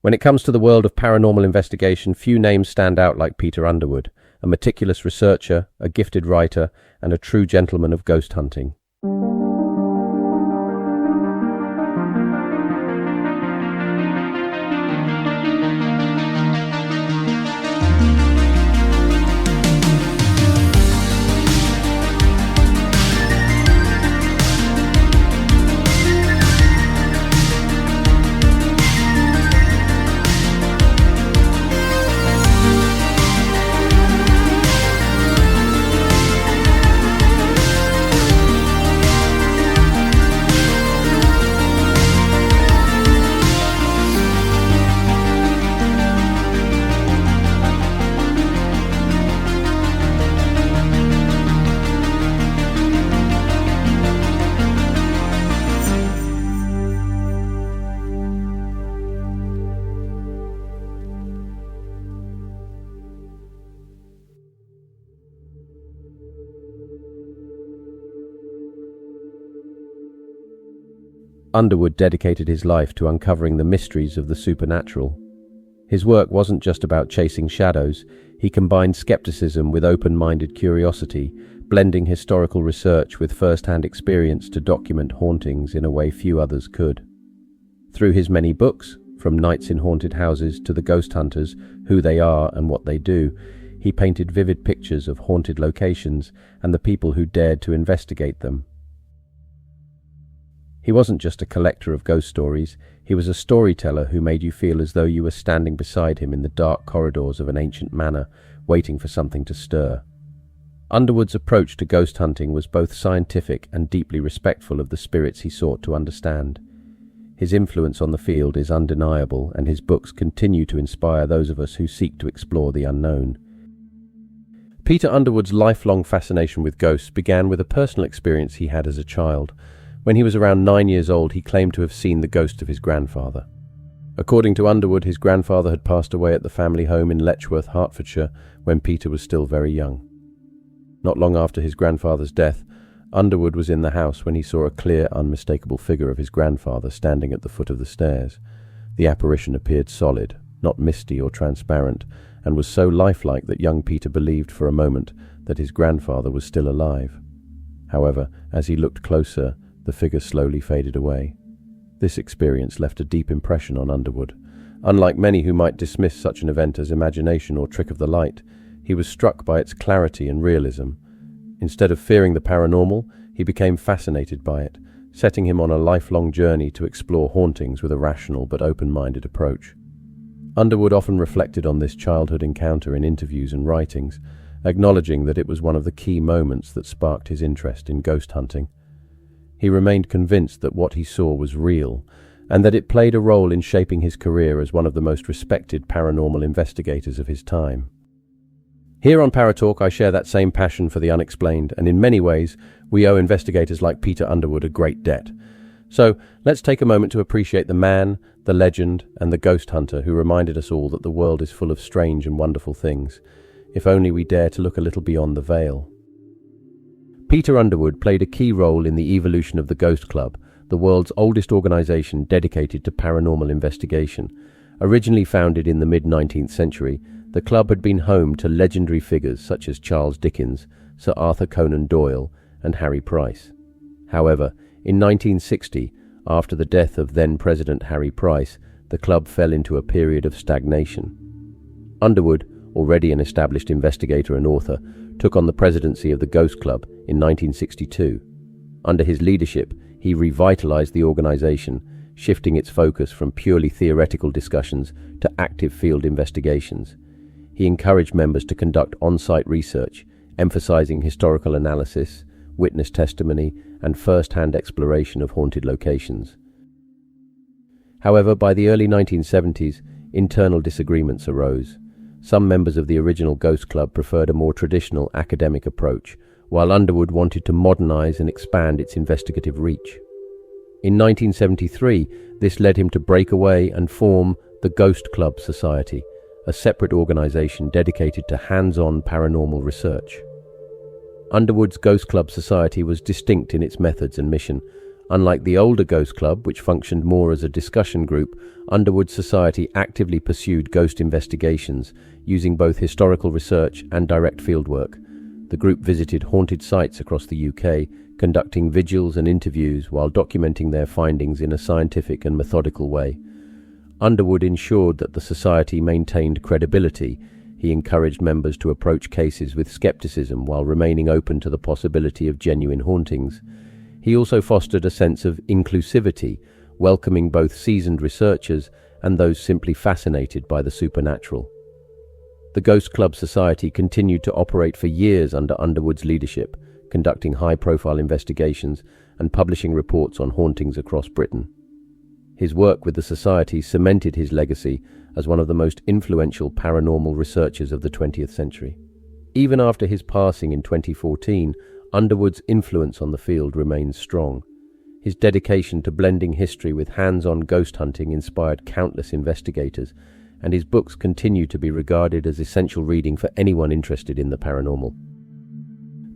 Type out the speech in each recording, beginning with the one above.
When it comes to the world of paranormal investigation, few names stand out like Peter Underwood, a meticulous researcher, a gifted writer, and a true gentleman of ghost hunting. Underwood dedicated his life to uncovering the mysteries of the supernatural. His work wasn't just about chasing shadows. He combined skepticism with open-minded curiosity, blending historical research with first-hand experience to document hauntings in a way few others could. Through his many books, from Nights in Haunted Houses to The Ghost Hunters, Who They Are and What They Do, he painted vivid pictures of haunted locations and the people who dared to investigate them. He wasn't just a collector of ghost stories, he was a storyteller who made you feel as though you were standing beside him in the dark corridors of an ancient manor, waiting for something to stir. Underwood's approach to ghost hunting was both scientific and deeply respectful of the spirits he sought to understand. His influence on the field is undeniable, and his books continue to inspire those of us who seek to explore the unknown. Peter Underwood's lifelong fascination with ghosts began with a personal experience he had as a child. When he was around 9 years old, he claimed to have seen the ghost of his grandfather. According to Underwood, his grandfather had passed away at the family home in Letchworth, Hertfordshire, when Peter was still very young. Not long after his grandfather's death, Underwood was in the house when he saw a clear, unmistakable figure of his grandfather standing at the foot of the stairs. The apparition appeared solid, not misty or transparent, and was so lifelike that young Peter believed for a moment that his grandfather was still alive. However, as he looked closer, the figure slowly faded away. This experience left a deep impression on Underwood. Unlike many who might dismiss such an event as imagination or trick of the light, he was struck by its clarity and realism. Instead of fearing the paranormal, he became fascinated by it, setting him on a lifelong journey to explore hauntings with a rational but open-minded approach. Underwood often reflected on this childhood encounter in interviews and writings, acknowledging that it was one of the key moments that sparked his interest in ghost hunting. He remained convinced that what he saw was real, and that it played a role in shaping his career as one of the most respected paranormal investigators of his time. Here on Paratalk, I share that same passion for the unexplained, and in many ways, we owe investigators like Peter Underwood a great debt. So, let's take a moment to appreciate the man, the legend, and the ghost hunter who reminded us all that the world is full of strange and wonderful things, if only we dare to look a little beyond the veil. Peter Underwood played a key role in the evolution of the Ghost Club, the world's oldest organization dedicated to paranormal investigation. Originally founded in the mid-19th century, the club had been home to legendary figures such as Charles Dickens, Sir Arthur Conan Doyle, and Harry Price. However, in 1960, after the death of then-President Harry Price, the club fell into a period of stagnation. Underwood, already an established investigator and author, took on the presidency of the Ghost Club in 1962. Under his leadership, he revitalized the organization, shifting its focus from purely theoretical discussions to active field investigations. He encouraged members to conduct on-site research, emphasizing historical analysis, witness testimony, and first-hand exploration of haunted locations. However, by the early 1970s, internal disagreements arose. Some members of the original Ghost Club preferred a more traditional academic approach, while Underwood wanted to modernize and expand its investigative reach. In 1973, this led him to break away and form the Ghost Club Society, a separate organization dedicated to hands-on paranormal research. Underwood's Ghost Club Society was distinct in its methods and mission. Unlike the older Ghost Club, which functioned more as a discussion group, Underwood Society actively pursued ghost investigations, using both historical research and direct fieldwork. The group visited haunted sites across the UK, conducting vigils and interviews while documenting their findings in a scientific and methodical way. Underwood ensured that the society maintained credibility. He encouraged members to approach cases with skepticism while remaining open to the possibility of genuine hauntings. He also fostered a sense of inclusivity, welcoming both seasoned researchers and those simply fascinated by the supernatural. The Ghost Club Society continued to operate for years under Underwood's leadership, conducting high-profile investigations and publishing reports on hauntings across Britain. His work with the Society cemented his legacy as one of the most influential paranormal researchers of the 20th century. Even after his passing in 2014, Underwood's influence on the field remains strong. His dedication to blending history with hands-on ghost hunting inspired countless investigators, and his books continue to be regarded as essential reading for anyone interested in the paranormal.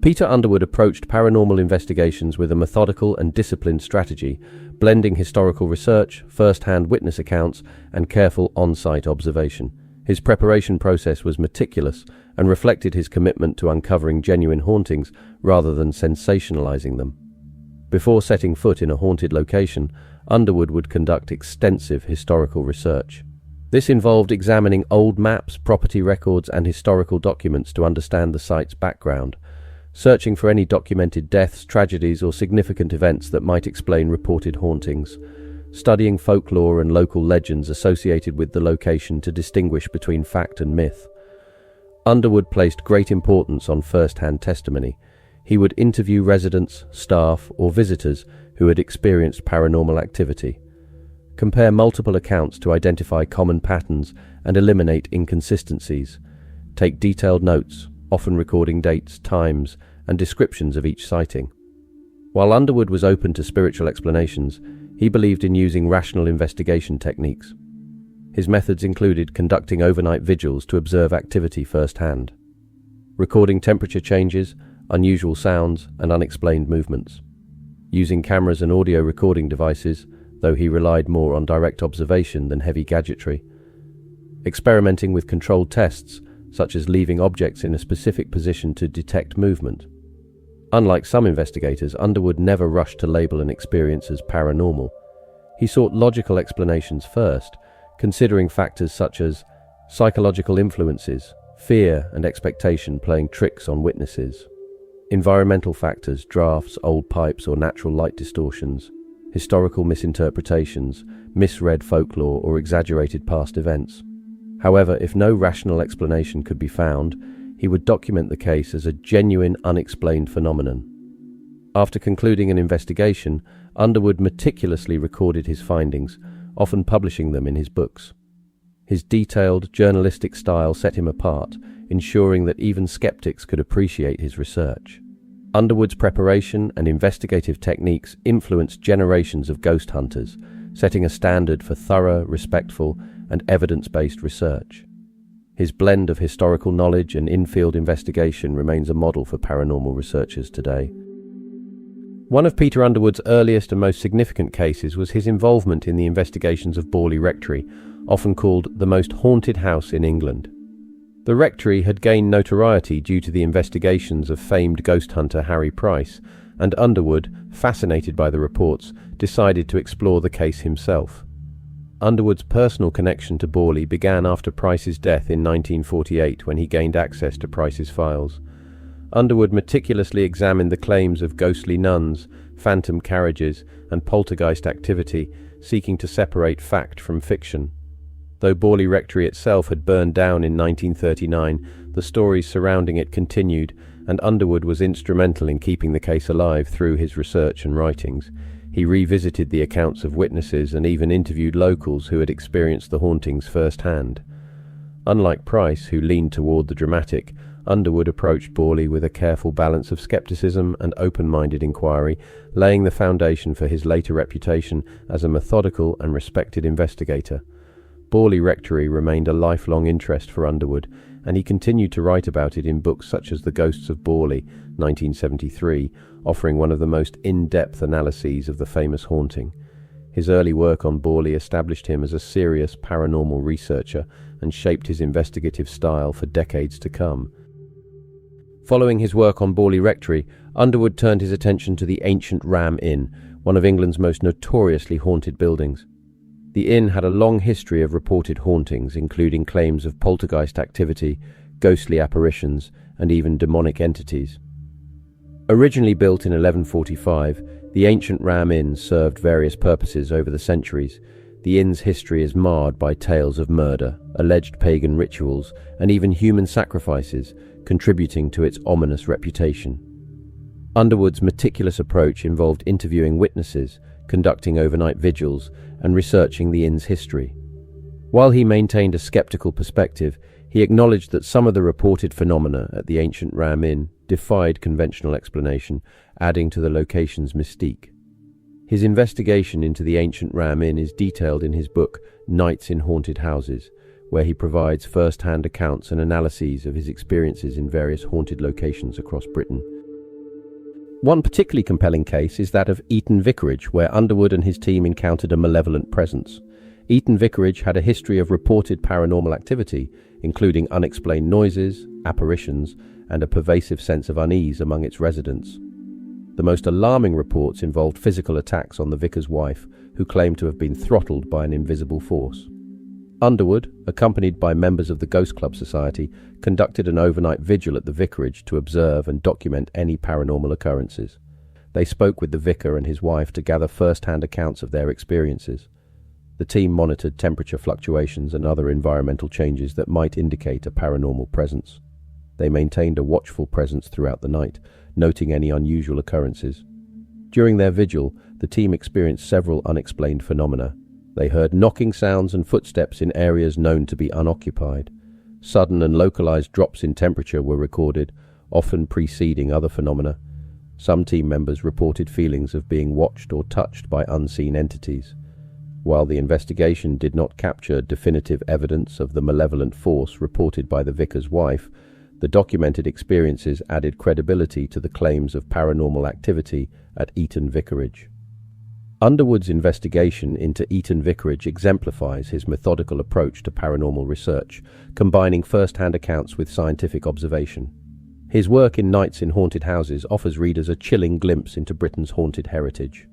Peter Underwood approached paranormal investigations with a methodical and disciplined strategy, blending historical research, first-hand witness accounts, and careful on-site observation. His preparation process was meticulous and reflected his commitment to uncovering genuine hauntings rather than sensationalizing them. Before setting foot in a haunted location, Underwood would conduct extensive historical research. This involved examining old maps, property records, and historical documents to understand the site's background, searching for any documented deaths, tragedies, or significant events that might explain reported hauntings, studying folklore and local legends associated with the location to distinguish between fact and myth. Underwood placed great importance on first-hand testimony. He would interview residents, staff, or visitors who had experienced paranormal activity, compare multiple accounts to identify common patterns and eliminate inconsistencies, take detailed notes, often recording dates, times, and descriptions of each sighting. While Underwood was open to spiritual explanations, he believed in using rational investigation techniques. His methods included conducting overnight vigils to observe activity firsthand, recording temperature changes, unusual sounds, and unexplained movements, using cameras and audio recording devices, though he relied more on direct observation than heavy gadgetry, experimenting with controlled tests, such as leaving objects in a specific position to detect movement. Unlike some investigators, Underwood never rushed to label an experience as paranormal. He sought logical explanations first, considering factors such as psychological influences, fear and expectation playing tricks on witnesses, environmental factors, drafts, old pipes or natural light distortions, historical misinterpretations, misread folklore or exaggerated past events. However, if no rational explanation could be found, he would document the case as a genuine, unexplained phenomenon. After concluding an investigation, Underwood meticulously recorded his findings, often publishing them in his books. His detailed, journalistic style set him apart, ensuring that even skeptics could appreciate his research. Underwood's preparation and investigative techniques influenced generations of ghost hunters, setting a standard for thorough, respectful, and evidence-based research. His blend of historical knowledge and in-field investigation remains a model for paranormal researchers today. One of Peter Underwood's earliest and most significant cases was his involvement in the investigations of Borley Rectory, often called the most haunted house in England. The rectory had gained notoriety due to the investigations of famed ghost hunter Harry Price, and Underwood, fascinated by the reports, decided to explore the case himself. Underwood's personal connection to Borley began after Price's death in 1948, when he gained access to Price's files. Underwood meticulously examined the claims of ghostly nuns, phantom carriages, and poltergeist activity, seeking to separate fact from fiction. Though Borley Rectory itself had burned down in 1939, the stories surrounding it continued, and Underwood was instrumental in keeping the case alive through his research and writings. He revisited the accounts of witnesses and even interviewed locals who had experienced the hauntings firsthand. Unlike Price, who leaned toward the dramatic, Underwood approached Borley with a careful balance of skepticism and open-minded inquiry, laying the foundation for his later reputation as a methodical and respected investigator. Borley Rectory remained a lifelong interest for Underwood, and he continued to write about it in books such as The Ghosts of Borley, 1973, offering one of the most in-depth analyses of the famous haunting. His early work on Borley established him as a serious paranormal researcher and shaped his investigative style for decades to come. Following his work on Borley Rectory, Underwood turned his attention to the ancient Ram Inn, one of England's most notoriously haunted buildings. The inn had a long history of reported hauntings, including claims of poltergeist activity, ghostly apparitions, and even demonic entities. Originally built in 1145, the ancient Ram Inn served various purposes over the centuries. The inn's history is marred by tales of murder, alleged pagan rituals, and even human sacrifices, contributing to its ominous reputation. Underwood's meticulous approach involved interviewing witnesses, conducting overnight vigils, and researching the inn's history. While he maintained a skeptical perspective, he acknowledged that some of the reported phenomena at the ancient Ram Inn defied conventional explanation, adding to the location's mystique. His investigation into the ancient Ram Inn is detailed in his book Nights in Haunted Houses, where he provides first-hand accounts and analyses of his experiences in various haunted locations across Britain. One particularly compelling case is that of Eton Vicarage, where Underwood and his team encountered a malevolent presence. Eton Vicarage had a history of reported paranormal activity, including unexplained noises, apparitions, and a pervasive sense of unease among its residents. The most alarming reports involved physical attacks on the vicar's wife, who claimed to have been throttled by an invisible force. Underwood, accompanied by members of the Ghost Club Society, conducted an overnight vigil at the vicarage to observe and document any paranormal occurrences. They spoke with the vicar and his wife to gather first-hand accounts of their experiences. The team monitored temperature fluctuations and other environmental changes that might indicate a paranormal presence. They maintained a watchful presence throughout the night, noting any unusual occurrences. During their vigil, the team experienced several unexplained phenomena. They heard knocking sounds and footsteps in areas known to be unoccupied. Sudden and localized drops in temperature were recorded, often preceding other phenomena. Some team members reported feelings of being watched or touched by unseen entities. While the investigation did not capture definitive evidence of the malevolent force reported by the vicar's wife, the documented experiences added credibility to the claims of paranormal activity at Eton Vicarage. Underwood's investigation into Eton Vicarage exemplifies his methodical approach to paranormal research, combining first-hand accounts with scientific observation. His work in Nights in Haunted Houses offers readers a chilling glimpse into Britain's haunted heritage.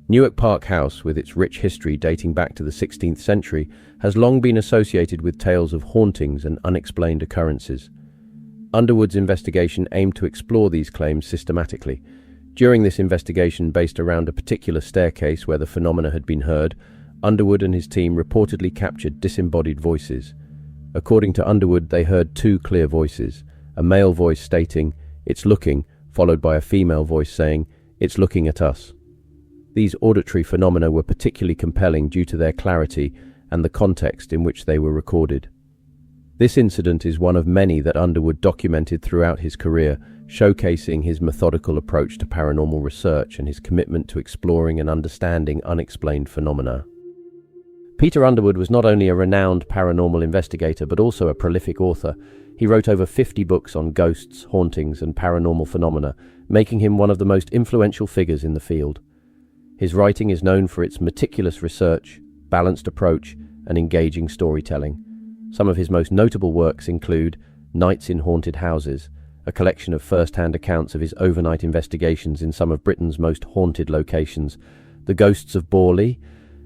Newark Park House, with its rich history dating back to the 16th century, has long been associated with tales of hauntings and unexplained occurrences. Underwood's investigation aimed to explore these claims systematically. During this investigation, based around a particular staircase where the phenomena had been heard, Underwood and his team reportedly captured disembodied voices. According to Underwood, they heard two clear voices, a male voice stating, "It's looking," followed by a female voice saying, "It's looking at us." These auditory phenomena were particularly compelling due to their clarity and the context in which they were recorded. This incident is one of many that Underwood documented throughout his career, showcasing his methodical approach to paranormal research and his commitment to exploring and understanding unexplained phenomena. Peter Underwood was not only a renowned paranormal investigator but also a prolific author. He wrote over 50 books on ghosts, hauntings, and paranormal phenomena, making him one of the most influential figures in the field. His writing is known for its meticulous research, balanced approach, and engaging storytelling. Some of his most notable works include Nights in Haunted Houses, a collection of first-hand accounts of his overnight investigations in some of Britain's most haunted locations, The Ghosts of Borley,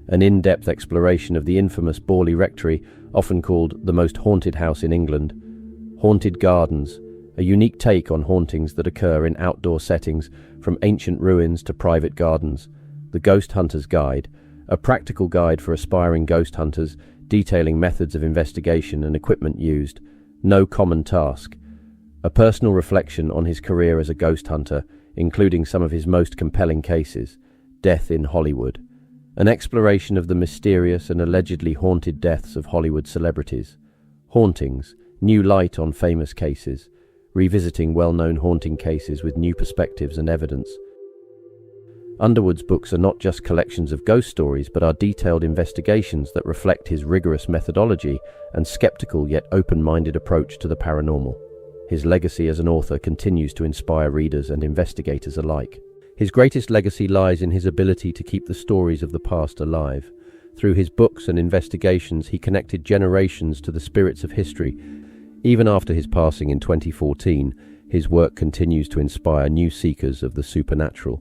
an in-depth exploration of the infamous Borley Rectory, often called the most haunted house in England, Haunted Gardens, a unique take on hauntings that occur in outdoor settings, from ancient ruins to private gardens, The Ghost Hunter's Guide, a practical guide for aspiring ghost hunters, detailing methods of investigation and equipment used, No Common Task, a personal reflection on his career as a ghost hunter, including some of his most compelling cases, Death in Hollywood, an exploration of the mysterious and allegedly haunted deaths of Hollywood celebrities, Hauntings, new light on famous cases, revisiting well-known haunting cases with new perspectives and evidence. Underwood's books are not just collections of ghost stories, but are detailed investigations that reflect his rigorous methodology and skeptical yet open-minded approach to the paranormal. His legacy as an author continues to inspire readers and investigators alike. His greatest legacy lies in his ability to keep the stories of the past alive. Through his books and investigations, he connected generations to the spirits of history. Even after his passing in 2014, his work continues to inspire new seekers of the supernatural.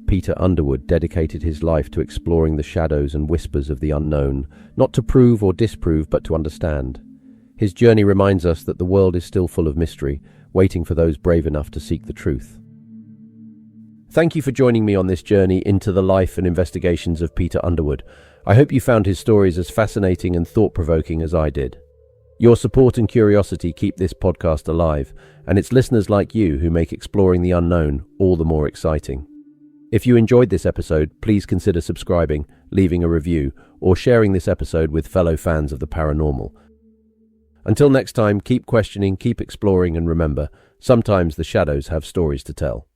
Peter Underwood dedicated his life to exploring the shadows and whispers of the unknown, not to prove or disprove, but to understand. His journey reminds us that the world is still full of mystery, waiting for those brave enough to seek the truth. Thank you for joining me on this journey into the life and investigations of Peter Underwood. I hope you found his stories as fascinating and thought-provoking as I did. Your support and curiosity keep this podcast alive, and it's listeners like you who make exploring the unknown all the more exciting. If you enjoyed this episode, please consider subscribing, leaving a review, or sharing this episode with fellow fans of the paranormal. Until next time, keep questioning, keep exploring, and remember, sometimes the shadows have stories to tell.